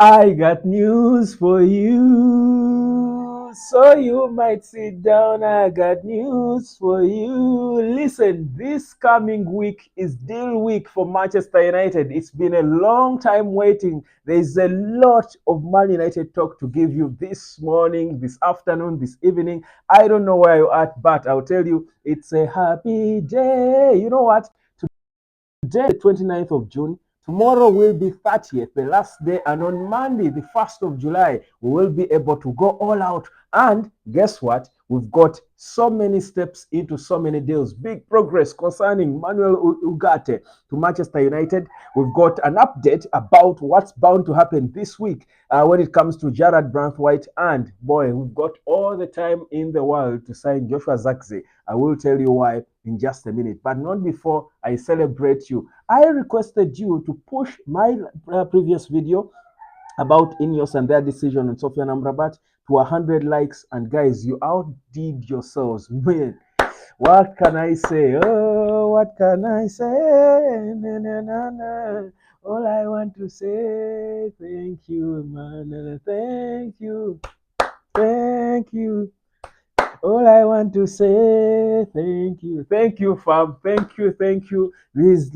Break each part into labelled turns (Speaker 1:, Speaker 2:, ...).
Speaker 1: I got news for you. So you might sit down. I got news for you. Listen, this coming week is deal week for Manchester United. It's been a long time waiting. There's a lot of Man United talk to give you this morning, this afternoon, this evening. I don't know where you're at, but I'll tell you, it's a happy day. You know what? Today, the 29th of June. Tomorrow will be 30th, the last day. And on Monday, the 1st of July, we will be able to go all out. And guess what? We've got so many steps into so many deals. Big progress concerning Manuel Ugarte to Manchester United. We've got an update about what's bound to happen this week when it comes to Jarrad Branthwaite. And boy, we've got all the time in the world to sign Joshua Zirkzee. I will tell you why in just a minute, but not before I celebrate you. I requested you to push my previous video about Ineos and their decision on Sofian Amrabat to 100 likes, and guys, you outdid yourselves. Man, what can I say? Oh, what can I say? Na, na, na, na. All I want to say, thank you, man. Thank you. Thank you. All I want to say, thank you, fam, thank you. This,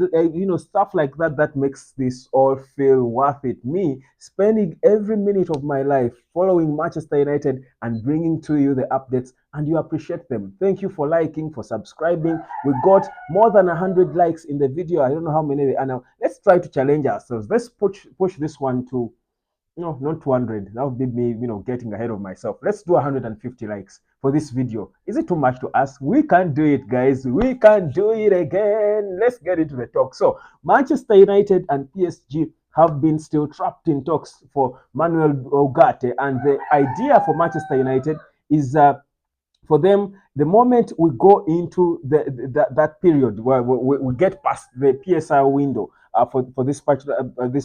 Speaker 1: stuff like that that makes this all feel worth it. Me spending every minute of my life following Manchester United and bringing to you the updates, and you appreciate them. Thank you for liking, for subscribing. We got more than 100 likes in the video. I don't know how many they are now. Let's try to challenge ourselves. Let's push this one to no, not 200. That would be me, getting ahead of myself. Let's do 150 likes for this video. Is it too much to ask? We can do it, guys. We can do it again. Let's get into the talk. So, Manchester United and PSG have been still trapped in talks for Manuel Ugarte, and the idea for Manchester United is for them, the moment we go into that period where we get past the PSR window for this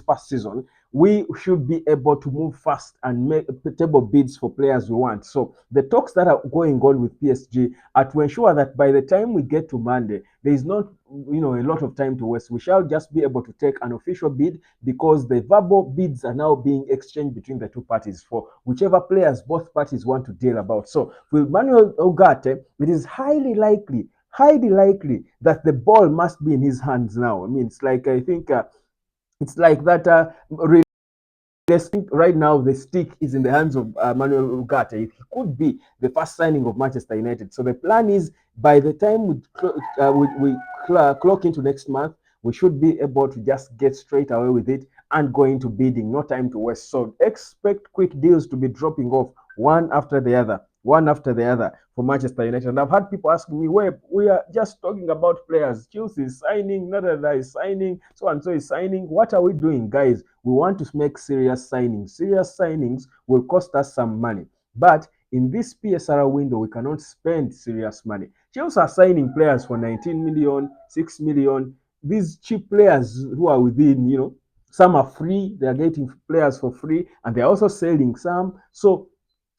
Speaker 1: past season, we should be able to move fast and make table bids for players we want. So the talks that are going on with PSG are to ensure that by the time we get to Monday, there is not a lot of time to waste. We shall just be able to take an official bid because the verbal bids are now being exchanged between the two parties for whichever players both parties want to deal about. So with Manuel Ugarte, it is highly likely that the ball must be in his hands now. I mean, it's like I think it's like that. Right now, the stick is in the hands of Manuel Ugarte. It could be the first signing of Manchester United. So the plan is by the time we clock into next month, we should be able to just get straight away with it and go into bidding. No time to waste. So expect quick deals to be dropping off one after the other. One after the other for Manchester United. And I've had people asking me, where we are just talking about players. Chelsea is signing, Nada is signing, so and so is signing. What are we doing, guys? We want to make serious signings. Serious signings will cost us some money. But in this PSR window, we cannot spend serious money. Chelsea are signing players for 19 million, 6 million. These cheap players who are within, some are free. They are getting players for free, and they're also selling some. So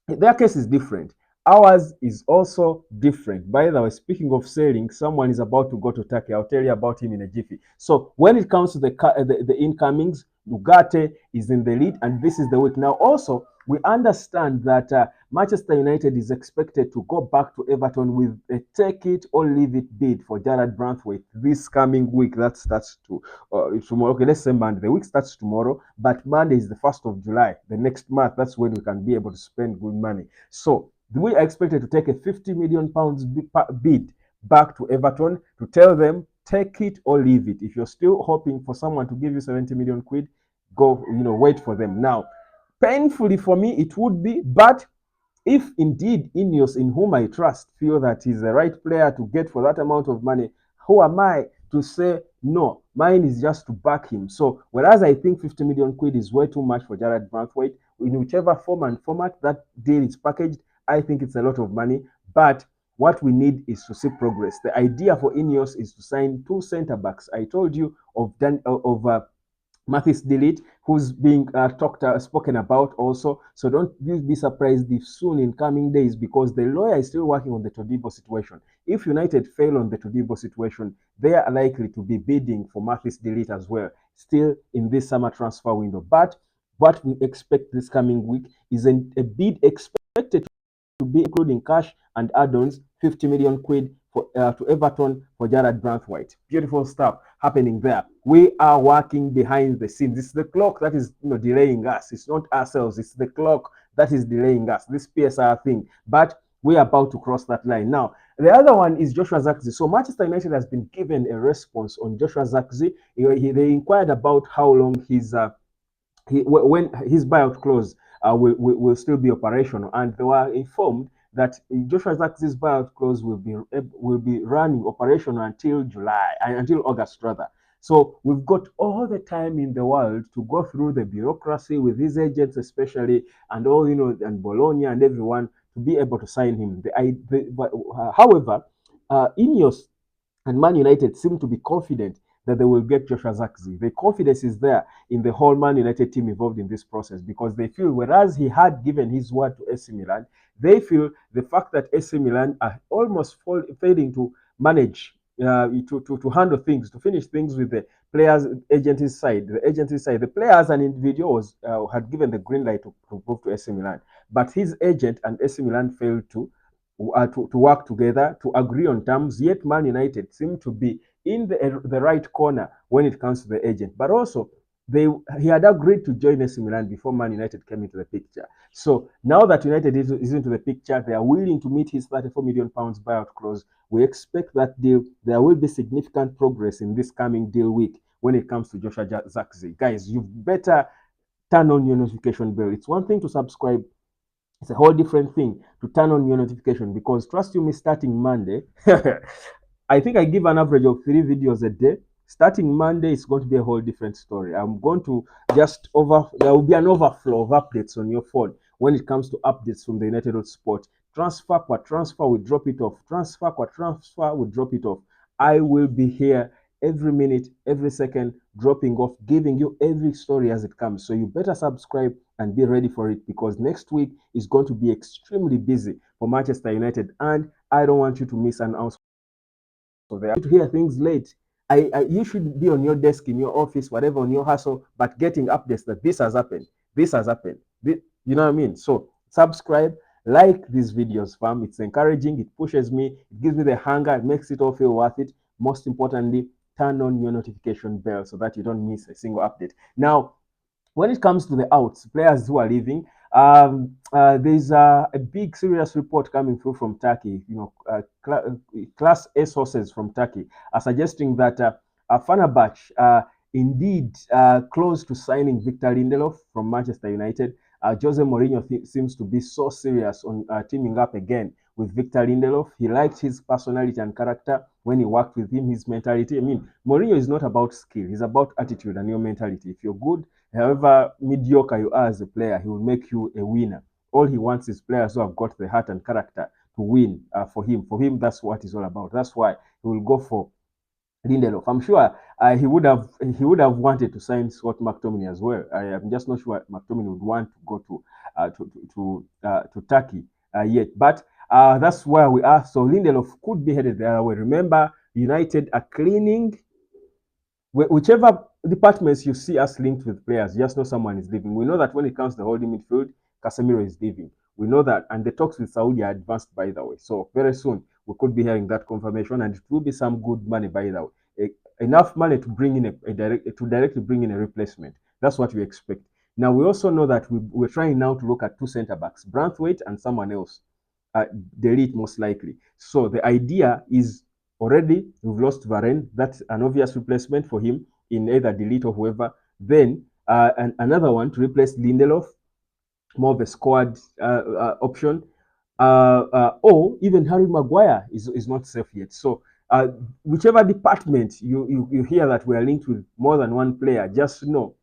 Speaker 1: their case is different. Ours is also different. By the way, speaking of selling, someone is about to go to Turkey. I'll tell you about him in a jiffy. So when it comes to the incomings, Ugarte is in the lead, and this is the week. Now, also, we understand that Manchester United is expected to go back to Everton with a take it or leave it bid for Jarrad Branthwaite this coming week. That starts tomorrow. Okay, let's say Monday. The week starts tomorrow, but Monday is the 1st of July. The next month, that's when we can be able to spend good money. So we are expected to take a 50 million pounds bid back to Everton to tell them take it or leave it. If you're still hoping for someone to give you 70 million quid, go, wait for them. Now, painfully for me, it would be, but if indeed Ineos, in whom I trust, feel that he's the right player to get for that amount of money, who am I to say no? Mine is just to back him. So, whereas I think 50 million quid is way too much for Jarrad Branthwaite, in whichever form and format that deal is packaged, I think it's a lot of money. But what we need is to see progress. The idea for Ineos is to sign two centre backs. I told you of Mathis Delete, who's being spoken about also. So don't be surprised if soon in coming days, because the lawyer is still working on the Todibo situation. If United fail on the Todibo situation, they are likely to be bidding for Mathis Delete as well, still in this summer transfer window. But What we expect this coming week is a bid expected to be including cash and add-ons, 50 million quid for to Everton for Jarrad Branthwaite. Beautiful stuff happening there. We are working behind the scenes. It's the clock that is delaying us. It's not ourselves. It's the clock that is delaying us. This PSR thing, but we're about to cross that line now. The other one is Joshua Zirkzee. So Manchester United has been given a response on Joshua Zirkzee. They inquired about how long when his buyout clause will still be operational, and they were informed that Joshua Zirkzee's buyout clause will be running operational until August rather. So we've got all the time in the world to go through the bureaucracy with his agents, especially, and all and Bologna and everyone to be able to sign him. However, Ineos and Man United seem to be confident that they will get Joshua Zirkzee. The confidence is there in the whole Man United team involved in this process because they feel, whereas he had given his word to AC Milan, they feel the fact that AC Milan are almost failing to manage, to handle things, to finish things with the players' agency side. The players and individuals had given the green light to move to AC Milan, but his agent and AC Milan failed to work together, to agree on terms, yet Man United seem to be in the right corner when it comes to the agent. But also, he had agreed to join AC Milan before Man United came into the picture. So now that United is into the picture, they are willing to meet his £34 million buyout clause. We expect that deal. There will be significant progress in this coming deal week when it comes to Joshua Zirkzee. Guys, you better turn on your notification bell. It's one thing to subscribe, it's a whole different thing to turn on your notification, because trust you me, starting Monday, I think I give an average of 3 videos a day. Starting Monday, it's going to be a whole different story. I'm going to there will be an overflow of updates on your phone when it comes to updates from the United Sport. Transfer qua transfer, we drop it off. Transfer qua transfer, we drop it off. I will be here every minute, every second, dropping off, giving you every story as it comes. So you better subscribe and be ready for it, because next week is going to be extremely busy for Manchester United, and I don't want you to miss an ounce of it. To hear things late. You should be on your desk, in your office, whatever, on your hustle, but getting updates that this has happened, this has happened. You know what I mean? So subscribe, like these videos, fam. It's encouraging, it pushes me, it gives me the hunger, it makes it all feel worth it. Most importantly, turn on your notification bell so that you don't miss a single update. Now, when it comes to the outs, players who are leaving, there's a big serious report coming through from Turkey. Class A sources from Turkey are suggesting that Fenerbahce indeed close to signing Victor Lindelof from Manchester United. Jose Mourinho seems to be so serious on teaming up again with Victor Lindelof. He liked his personality and character when he worked with him, his mentality. I mean, Mourinho is not about skill, he's about attitude and your mentality. If you're good, however mediocre you are as a player, he will make you a winner. All he wants is players who have got the heart and character to win for him. For him, that's what it's all about. That's why he will go for Lindelof. I'm sure he would have wanted to sign Scott McTominay as well. I am just not sure McTominay would want to go to Turkey yet. But that's where we are. So Lindelof could be headed the other way. Remember, United are cleaning. Whichever departments you see us linked with players, just know someone is leaving. We know that when it comes to the holding midfield, Casemiro is leaving. We know that, and the talks with Saudi are advanced, by the way. So very soon we could be hearing that confirmation, and it will be some good money, by the way. Enough money to bring in to directly bring in a replacement. That's what we expect. Now we also know that we're trying now to look at two centre backs, Branthwaite and someone else. Delete most likely. So the idea is, already we've lost Varane. That's an obvious replacement for him in either delete or whoever. Then another one to replace Lindelof, more of a squad option. Or even Harry Maguire is not safe yet. So whichever department you hear that we are linked with more than one player, just know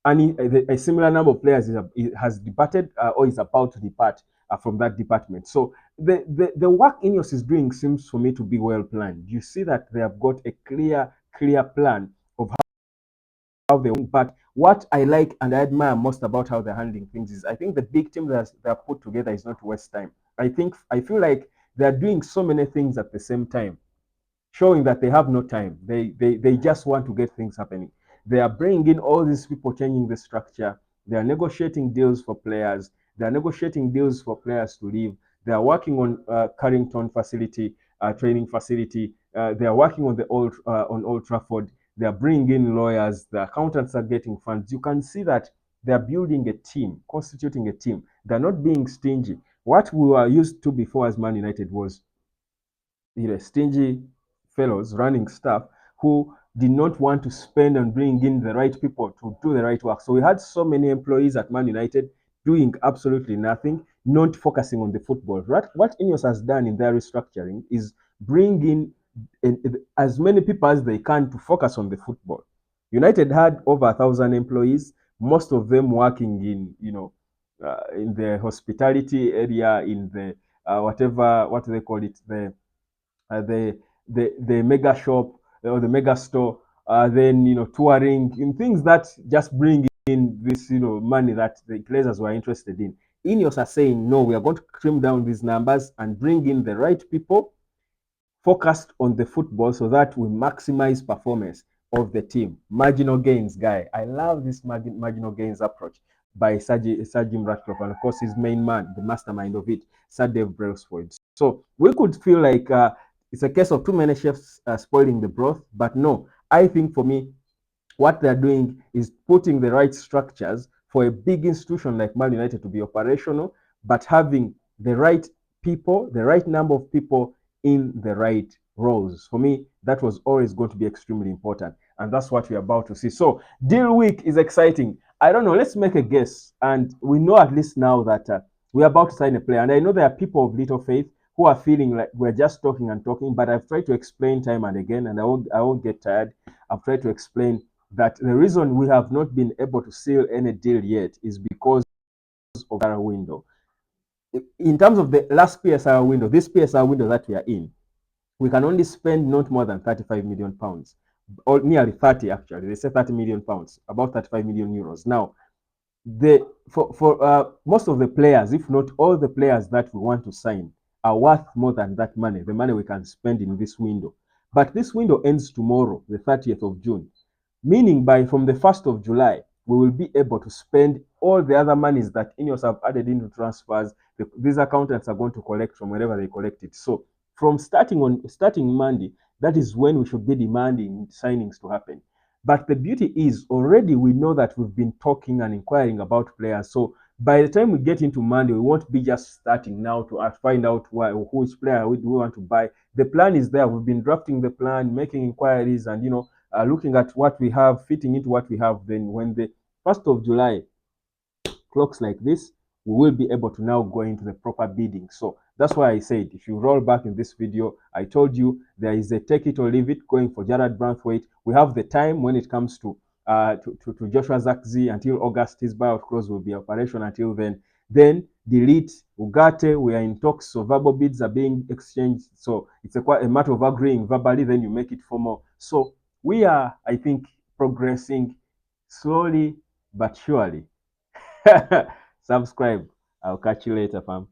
Speaker 1: a similar number of players has departed or is about to depart from that department. So the work Ineos is doing seems for me to be well planned. You see that they have got a clear plan of how they win. But what I like and I admire most about how they're handling things is, I think the big team that they're put together is not to waste time. I feel like they're doing so many things at the same time, showing that they have no time. They just want to get things happening. They are bringing in all these people, changing the structure. They are negotiating deals for players. They are negotiating deals for players to leave. They are working on Carrington facility, training facility. They are working on on Old Trafford. They are bringing in lawyers. The accountants are getting funds. You can see that they are building a team, constituting a team. They're not being stingy. What we were used to before as Man United was stingy fellows running staff who did not want to spend and bring in the right people to do the right work. So we had so many employees at Man United doing absolutely nothing, not focusing on the football. What Ineos has done in their restructuring is bring in as many people as they can to focus on the football. United had over 1,000 employees, most of them working in the hospitality area, in the what do they call it, uh, the the mega shop or the mega store, then touring in things that just bring in this money that the players were interested in. Ineos are saying no, we are going to trim down these numbers and bring in the right people focused on the football so that we maximize performance of the team. Marginal gains, guy. I love this marginal gains approach by Sir Jim Ratcliffe, and of course his main man, the mastermind of it, Sir Dave Brailsford. So we could feel like it's a case of too many chefs spoiling the broth, but no. I think for me, what they're doing is putting the right structures for a big institution like Man United to be operational, but having the right people, the right number of people in the right roles. For me, that was always going to be extremely important. And that's what we're about to see. So, deal week is exciting. I don't know. Let's make a guess. And we know at least now that we're about to sign a player. And I know there are people of little faith who are feeling like we're just talking and talking, but I've tried to explain time and again, and I won't get tired. I've tried to explain that the reason we have not been able to seal any deal yet is because of our window. In terms of the last PSR window, this PSR window that we are in, we can only spend not more than 35 million pounds, or nearly 30 actually. They say 30 million pounds, about 35 million euros. Now, for most of the players, if not all the players that we want to sign, are worth more than that money, the money we can spend in this window. But this window ends tomorrow, the 30th of June. Meaning by from the 1st of July, we will be able to spend all the other monies that Ineos have added into transfers. These accountants are going to collect from wherever they collect it. So from starting Monday, that is when we should be demanding signings to happen. But the beauty is already we know that we've been talking and inquiring about players. So by the time we get into Monday, we won't be just starting now to find out which player we want to buy. The plan is there. We've been drafting the plan, making inquiries, and looking at what we have, fitting into what we have. Then when the 1st of July clocks like this, we will be able to now go into the proper bidding. So that's why I said, if you roll back in this video, I told you there is a take it or leave it going for Jarrad Branthwaite. We have the time when it comes to Joshua Zirkzee until August. His buyout clause will be operational until then. Then delete Ugarte. We are in talks, so verbal bids are being exchanged. So it's a matter of agreeing verbally, then you make it formal. So we are, I think, progressing slowly but surely. Subscribe. I'll catch you later, fam.